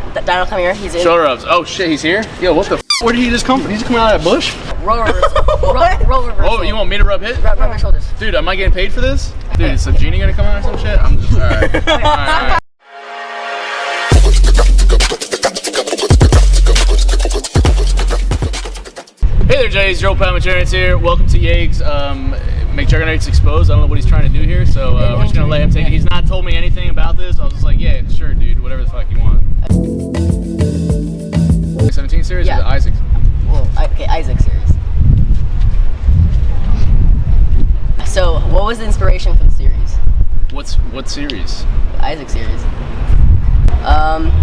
want Dino, come here. He's in. Shoulder rubs. Oh shit, he's here? Yo, what the f? Where did he just come from? Did he just come out of that bush? Roll reversal. Oh, you want me to rub his? Rub your shoulders. Dude, am I getting paid for this? Dude, is the genie gonna come out or some shit? I'm just, alright. Alright. Hey there, Jays. Joe McJuggerNuggets here. Welcome to Yegs. McJuggerNuggets Exposed. I don't know what he's trying to do here, so we're just gonna let him take it. He's not told me anything about this. I was just like, yeah, sure, dude. Whatever the fuck you want. 17 series or the Isaac? Well, okay, Isaac series. So, what was the inspiration for the series? What series? The Isaac series.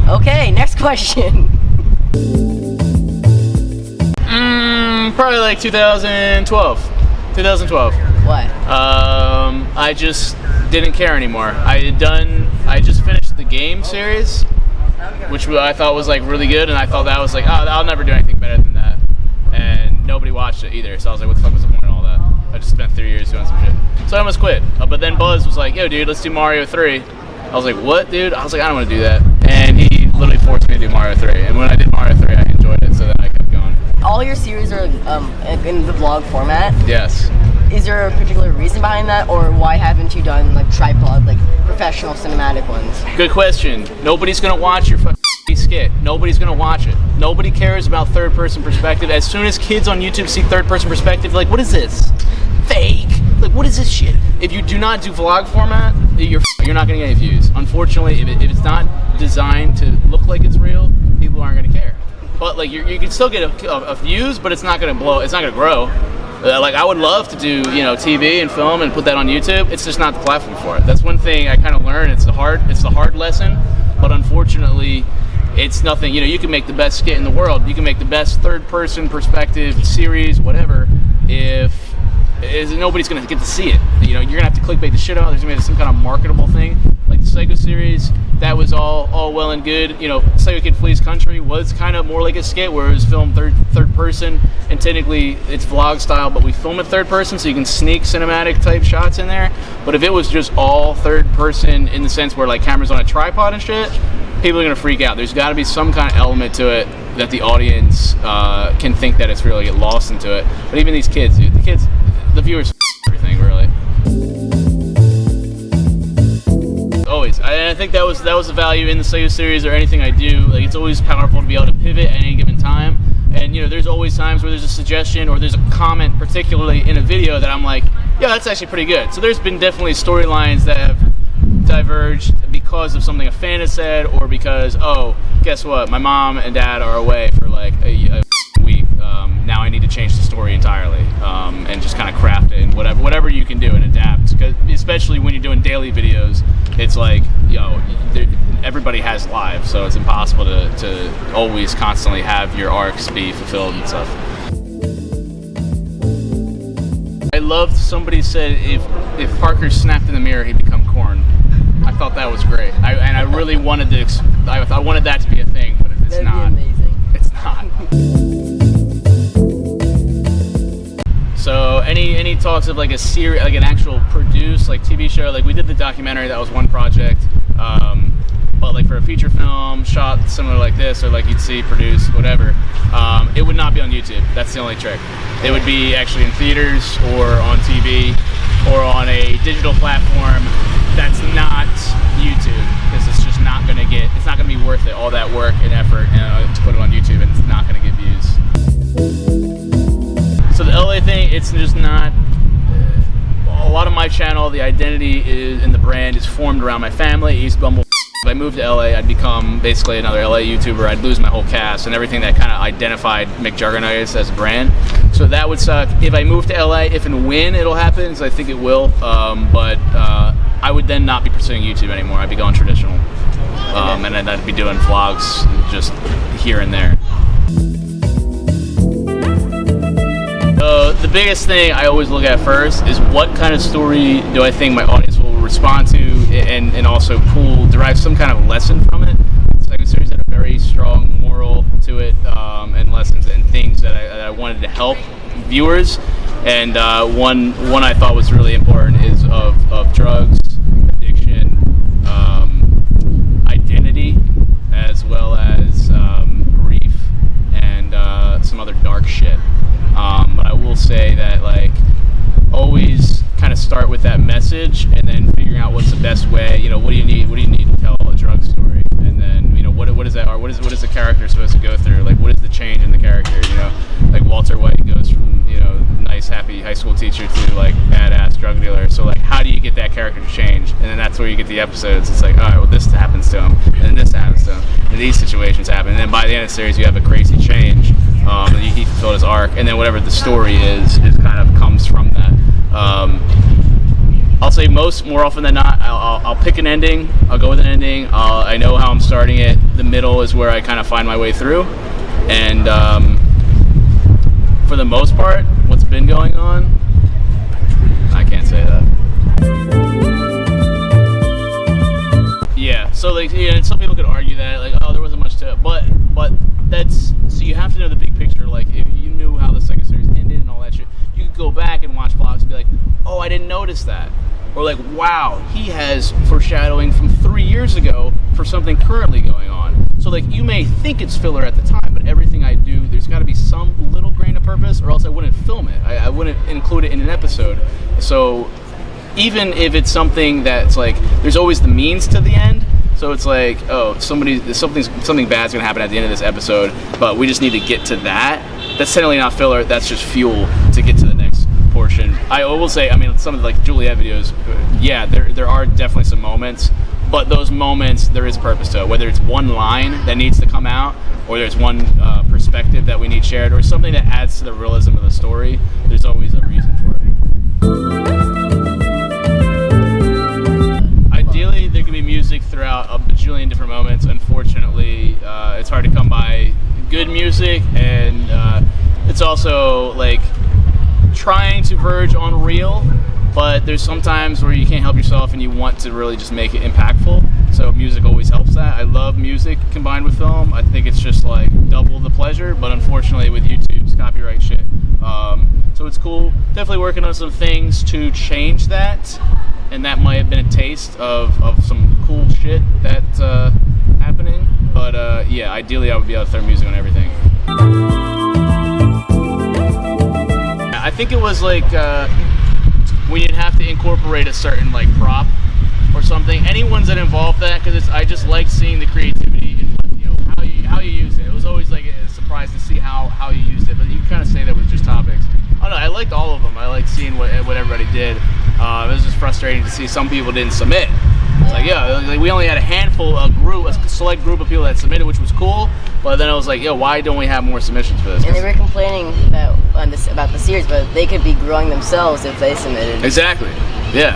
Okay, next question. Probably like 2012. Why? I just didn't care anymore. I just finished the game series, which I thought was like really good, and I thought that was like, oh, I'll never do anything better than that. And nobody watched it either, so I was like, what the fuck was the point of all that? I just spent 3 years doing some shit. So I almost quit. But then Buzz was like, yo, dude, let's do Mario 3. I was like, what, dude? I was like, I don't want to do that. And he literally forced me to do Mario 3. And when I did Mario 3, I enjoyed it, so then I kept going. All your series are in the vlog format. Yes. Is there a particular reason behind that, or why haven't you done like tripod, like professional cinematic ones? Good question. Nobody's gonna watch your fucking skit. Nobody's gonna watch it. Nobody cares about third-person perspective. As soon as kids on YouTube see third-person perspective, like, what is this? Fake. Like, what is this shit? If you do not do vlog format, you're not gonna get any views. Unfortunately, if it's not designed to look like it's real, people aren't gonna care. But like, you can still get a views, but it's not gonna blow. It's not gonna grow. Like, I would love to do, TV and film and put that on YouTube. It's just not the platform for it. That's one thing I kind of learned. It's the hard lesson, but unfortunately, it's nothing. You can make the best skit in the world. You can make the best third-person perspective series, whatever. If nobody's gonna get to see it, you're gonna have to clickbait the shit out. There's gonna be some kind of marketable thing, like the Psycho series. That was all well and good. Psycho Kid Flees Country was kind of more like a skit where it was filmed third person, and technically it's vlog style, but we film it third person, so you can sneak cinematic type shots in there. But if it was just all third person in the sense where like cameras on a tripod and shit, people are gonna freak out. There's got to be some kind of element to it that the audience can think that it's real, get lost into it. But even these kids, dude, the viewers everything really. Always. I think that was the value in the Psycho series or anything I do. Like, it's always powerful to be able to pivot at any given time. And there's always times where there's a suggestion or there's a comment, particularly in a video, that I'm like, yeah, that's actually pretty good. So there's been definitely storylines that have diverged because of something a fan has said, or because, oh, guess what, my mom and dad are away for like a week. Now I need to change the story entirely, and just kind of craft it and whatever you can do and adapt. Because especially when you're doing daily videos, it's like, everybody has lives, so it's impossible to always constantly have your arcs be fulfilled and stuff. I loved somebody said if Parker snapped in the mirror, he'd become corn. I thought that was great. I really wanted to. I wanted that to be a thing, but it's not. That'd be amazing. It's not. So any talks of like a series, like an actual produced like TV show? Like, we did the documentary, that was one project. But like for a feature film shot similar like this, or like you'd see produced, whatever, it would not be on YouTube. That's the only trick. It would be actually in theaters or on TV or on a digital platform that's not YouTube, because it's just not gonna it's not gonna be worth it, all that work and effort to put it on YouTube, and it's not gonna get views. So the LA thing, it's just not. A lot of my channel, the identity and the brand is formed around my family, East Bumble. If I moved to LA, I'd become basically another LA YouTuber. I'd lose my whole cast and everything that kind of identified McJuggerNuggets as a brand. So that would suck. If I moved to LA, if and when it'll happen, because I think it will, but I would then not be pursuing YouTube anymore. I'd be going traditional. And then I'd be doing vlogs just here and there. The biggest thing I always look at first is what kind of story do I think my audience will respond to, and also derive some kind of lesson from it. Psycho series had a very strong moral to it, and lessons and things that I wanted to help viewers. And one I thought was really important is of drugs, addiction, identity, as well as will say that like always kind of start with that message, and then figuring out what's the best way. You know, what do you need to tell a drug story, and then what is that, or what is the character supposed to go through? Like, what is the change in the character? You know, like Walter White goes from nice happy high school teacher to like badass drug dealer. So like, how do you get that character to change? And then that's where you get the episodes. It's like, all right, well, this happens to him, and then this happens to him, and these situations happen, and then by the end of the series, you have a crazy change. And he fulfilled his arc, and then whatever the story is kind of comes from that. I'll say more often than not, I'll pick an ending. I'll go with an ending. I know how I'm starting it. The middle is where I kind of find my way through, and for the most part, what's been going on, I can't say that. Yeah, so like, some people could argue that like, oh, there wasn't much to it, but that's, so you have to know the big picture. Like, if you knew how the second series ended and all that shit, you could go back and watch vlogs and be like, oh, I didn't notice that, or like, wow, he has foreshadowing from 3 years ago for something currently going on. So like, you may think it's filler at the time, but everything I do, there's got to be some little grain of purpose, or else I wouldn't film it. I wouldn't include it in an episode. So even if it's something that's like, there's always the means to the end. So it's like, oh, something bad's gonna happen at the end of this episode, but we just need to get to that. That's technically not filler. That's just fuel to get to the next portion. I will say, I mean, some of the like Juliet videos, yeah, there are definitely some moments, but those moments, there is purpose to it. Whether it's one line that needs to come out, or there's one perspective that we need shared, or something that adds to the realism of the story, there's always a reason for it. Ideally, there can be music throughout a bajillion different moments. Unfortunately, it's hard to come by good music, and it's also like trying to verge on real, but there's sometimes where you can't help yourself and you want to really just make it impactful. So music always helps that. I love music combined with film. I think it's just like double the pleasure, but unfortunately with YouTube's copyright shit. So it's cool. Definitely working on some things to change that, and that might have been a taste of some cool shit that's happening. But yeah, ideally I would be able to throw music on everything. I think it was like when you'd have to incorporate a certain like prop or something. Anyone's that involved that, because I just like seeing the creativity and how you use it. It was always like a surprise to see how you used it, but you can kind of say that with just topics. I don't know, I liked all of them. I liked seeing what everybody did. It was just frustrating to see some people didn't submit. It's like, yeah, like we only had a select group of people that submitted, which was cool. But then I was like, yo, why don't we have more submissions for this? And they were complaining about the series, but they could be growing themselves if they submitted. Exactly. Yeah.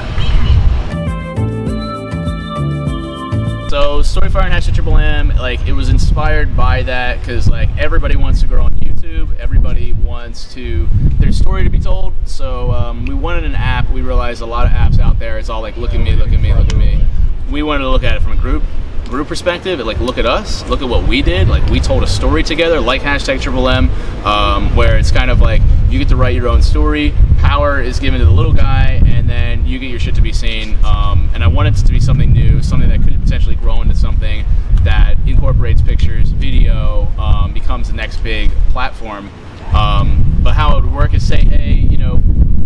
So Storyfire and #M, like, it was inspired by that, because like everybody wants to grow on YouTube, everybody wants their story to be told. So we wanted an app. We realized a lot of apps out there, it's all like, look at me, look at me, look at me. We wanted to look at it from a group perspective, and like, look at us, look at what we did. Like, we told a story together, like #M, where it's kind of like you get to write your own story. Power is given to the little guy, and then you get your shit to be seen. And I wanted it to be something new, something that could potentially grow into something that incorporates pictures, video, becomes the next big platform. But how it would work is, say, hey,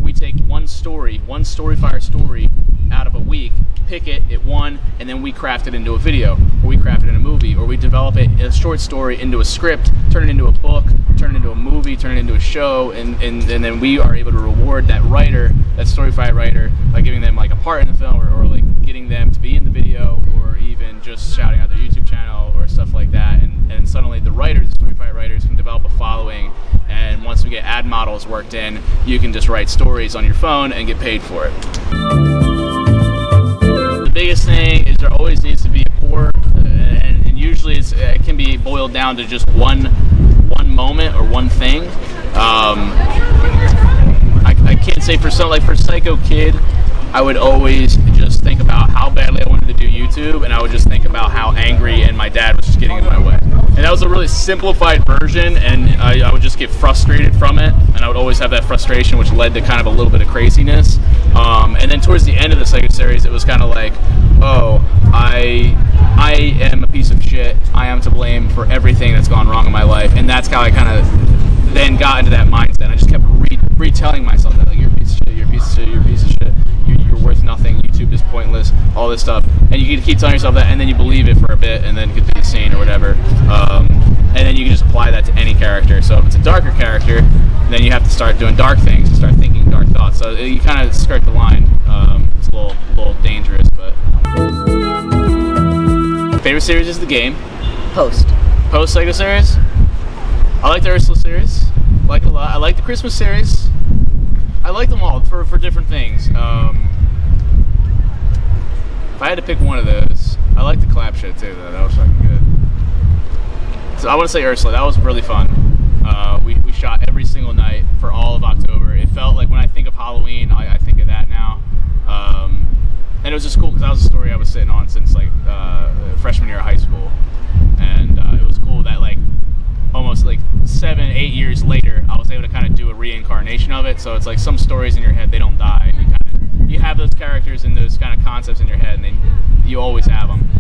we take one Storyfire story out of a week, pick it won, and then we craft it into a video, or we craft it in a movie, or we develop it, a short story, into a script, turn it into a book, turn it into a movie, turn it into a show, and then we are able to reward that writer, that Storyfire writer, by giving them like a part in the film, or like getting them to be in the video, or even just shouting out their YouTube channel or stuff like that. And suddenly the Storyfire writers can develop a following, and once we get ad models worked in, you can just write stories on your phone and get paid for it. The biggest thing is there always needs to be a core, and usually it can be boiled down to just one moment or one thing. I can't say for Psycho Kid, I would always just think about how badly I wanted to do YouTube, and I would just think about how angry and my dad was just getting in my way. And that was a really simplified version, and I would just get frustrated from it, and I would always have that frustration, which led to kind of a little bit of craziness. And then towards the end of the second series, it was kind of like, oh, I am a piece of shit. I am to blame for everything that's gone wrong in my life, and that's how I kind of then got into that mindset. I just kept retelling myself that, like, you're a piece of shit, you're a piece of shit, you're a piece of shit, you're worth nothing, YouTube is pointless, all this stuff, and you keep telling yourself that, and then you believe it for a bit, and then get through the scene or whatever, and then you can just apply that to any character. So if it's a darker character, then you have to start doing dark things, and start thinking dark thoughts. So you kind of skirt the line. It's a little dangerous, but favorite series is the game. Post Lego series. I like the Ursula series. I like it a lot. I like the Christmas series. I like them all for different things. If I had to pick one of those, I like the clap shit too, though. That was fucking good. So I want to say Ursula. That was really fun. We shot every single night for all of October. It felt like when I think of Halloween, I think of that now. And it was just cool because that was a story I was sitting on since like freshman year of high school, and it was cool that like almost like 7-8 years later, I was able to kind of do a reincarnation of it. So it's like some stories in your head, they don't die. You have those characters and those kind of concepts in your head, and you always have them.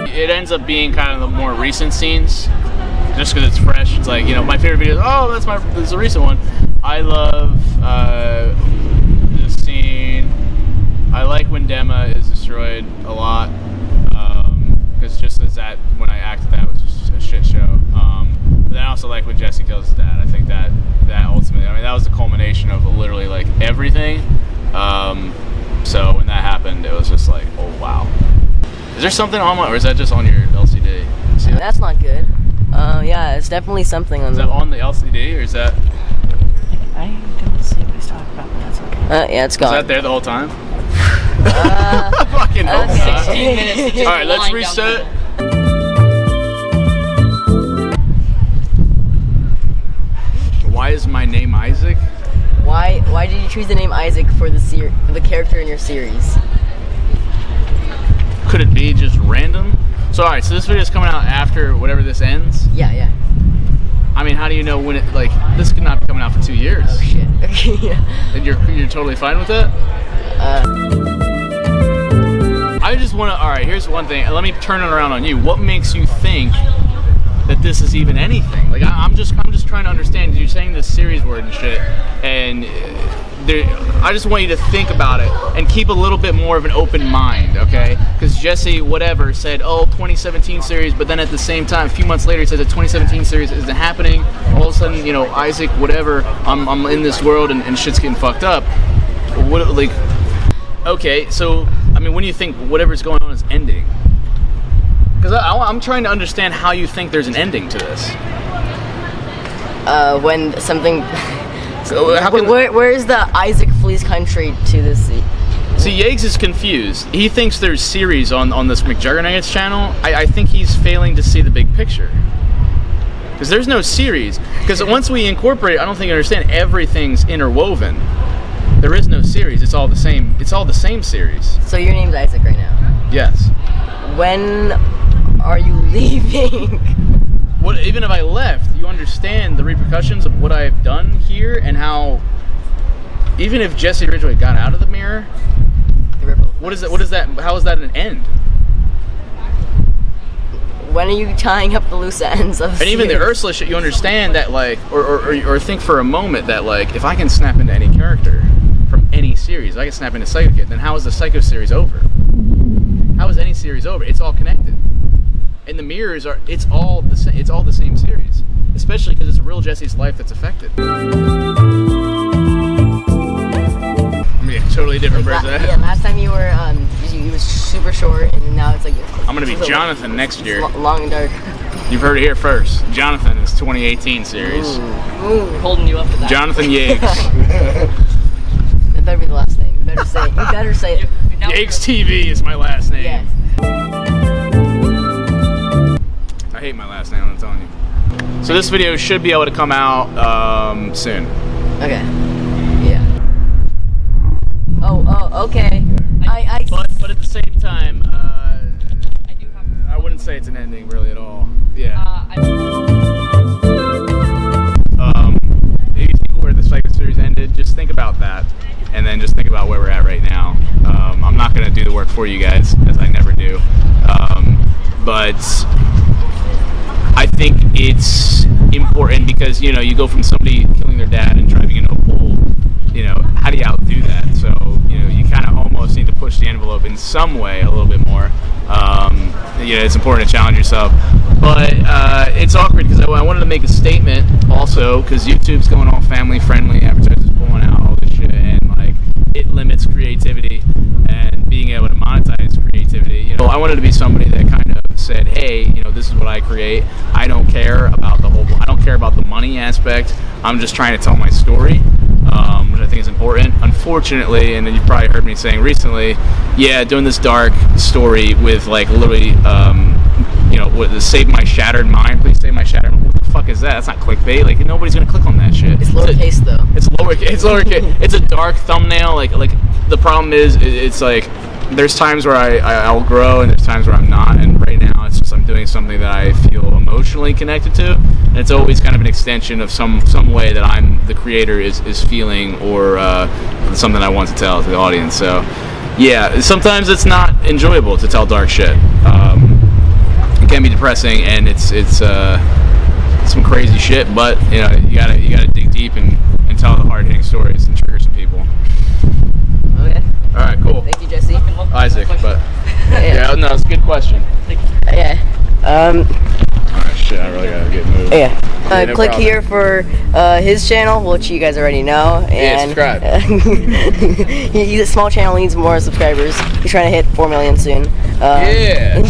It ends up being kind of the more recent scenes, just because it's fresh. It's like, you know, my favorite video is, oh, this is a recent one. I love the scene. I like when Dema is destroyed a lot, because just as that, when I acted that was just a shit show. But then I also like when Jesse kills his dad. I think that ultimately, I mean, that was the culmination of literally like everything. So when that happened, it was just like, oh wow. Is there something on or is that just on your LCD? See that? That's not good. Yeah, it's definitely something on. Is that on the LCD or is that? I don't see what he's talking about, but that's okay. Yeah, it's gone. Is that there the whole time? Fucking hope not. 16 minutes. All right, let's reset. Why is my name Isaac? Why did you choose the name Isaac for the character in your series? Could it be just random? So alright, so this video is coming out after whatever this ends? Yeah. I mean, how do you know when it, like, this could not be coming out for 2 years. Oh shit. Okay, yeah. And you're totally fine with that? I just want to, alright, here's one thing. Let me turn it around on you. What makes you think that this is even anything? Like, I'm just trying to understand. You're saying this series word and shit, and I just want you to think about it and keep a little bit more of an open mind, okay? Because Jesse, whatever, said, oh, 2017 series, but then at the same time, a few months later, he said the 2017 series isn't happening. All of a sudden, you know, Isaac, whatever, I'm in this world and shit's getting fucked up. What, like, okay, so, I mean, when do you think whatever's going on is ending? Because I'm trying to understand how you think there's an ending to this. When something. So where's the Isaac flees country to this? See, Yegs is confused. He thinks there's series on this McJuggerNuggets channel. I think he's failing to see the big picture. Because there's no series. Because once we incorporate, I don't think you understand, everything's interwoven. There is no series. It's all the same. It's all the same series. So your name's Isaac right now? Yes. When are you leaving? What, even if I left, you understand the repercussions of what I've done here and how, even if Jesse Ridgway got out of the mirror, what is that? How is that an end? When are you tying up the loose ends of? And even the Ursula shit, you understand that, like, or think for a moment that, like, if I can snap into any character from any series, I can snap into Psycho Kid. Then how is the Psycho series over? How is any series over? It's all connected. And the mirrors are, it's all the same series, especially because it's a real Jesse's life that's affected. I mean, a totally different person. Yeah, last time you were, you was super short, and now it's like. I'm gonna be Jonathan next year. Long and dark. You've heard it here first. Jonathan is 2018 series. Ooh, holding you up to that. Jonathan Yegs. It better be the last name. You better say it. You better say it. Yegs TV is my last name. Yes. I hate my last name, I'm telling you. So this video should be able to come out soon. Okay. Yeah. Oh, okay. But at the same time, I wouldn't say it's an ending really at all. Yeah. If you think where the Psycho series ended, just think about that, and then just think about where we're at right now. I'm not gonna do the work for you guys, as I never do. But I think it's important because you know you go from somebody killing their dad and driving into a pool. You know, how do you outdo that? So you know, you kind of almost need to push the envelope in some way a little bit more. You know, it's important to challenge yourself, but it's awkward because I wanted to make a statement also because YouTube's going all family friendly, advertisers pulling out all this shit, and like it limits creativity and being able to monetize creativity. You know, I wanted to be somebody that kind of said, hey, you know, this is what I create. I don't care about I don't care about the money aspect. I'm just trying to tell my story, which I think is important. Unfortunately, and then you probably heard me saying recently, yeah, doing this dark story with like literally, you know, with the save my shattered mind. Please save my shattered mind. What the fuck is that? That's not clickbait. Like nobody's gonna click on that shit. It's lowercase though. It's lowercase. It's lowercase. It's a dark thumbnail. Like the problem is, it's like there's times where I'll grow and there's times where I'm not. And right now, it's just I'm doing something that I feel emotionally connected to, and it's always kind of an extension of some way that I'm the creator is feeling or something I want to tell to the audience. So yeah, sometimes it's not enjoyable to tell dark shit. It can be depressing and it's some crazy shit, but you know you gotta dig deep and tell the hard hitting stories and trigger some people. Okay. All right, cool. Thank you, Jesse. Isaac, but yeah, no, it's a good question. Yeah. Alright, shit, I really gotta get moved. Yeah. No Click problem. here for his channel, which you guys already know. And Yeah, subscribe. He's a small channel, needs more subscribers. He's trying to hit 4 million soon. Yeah.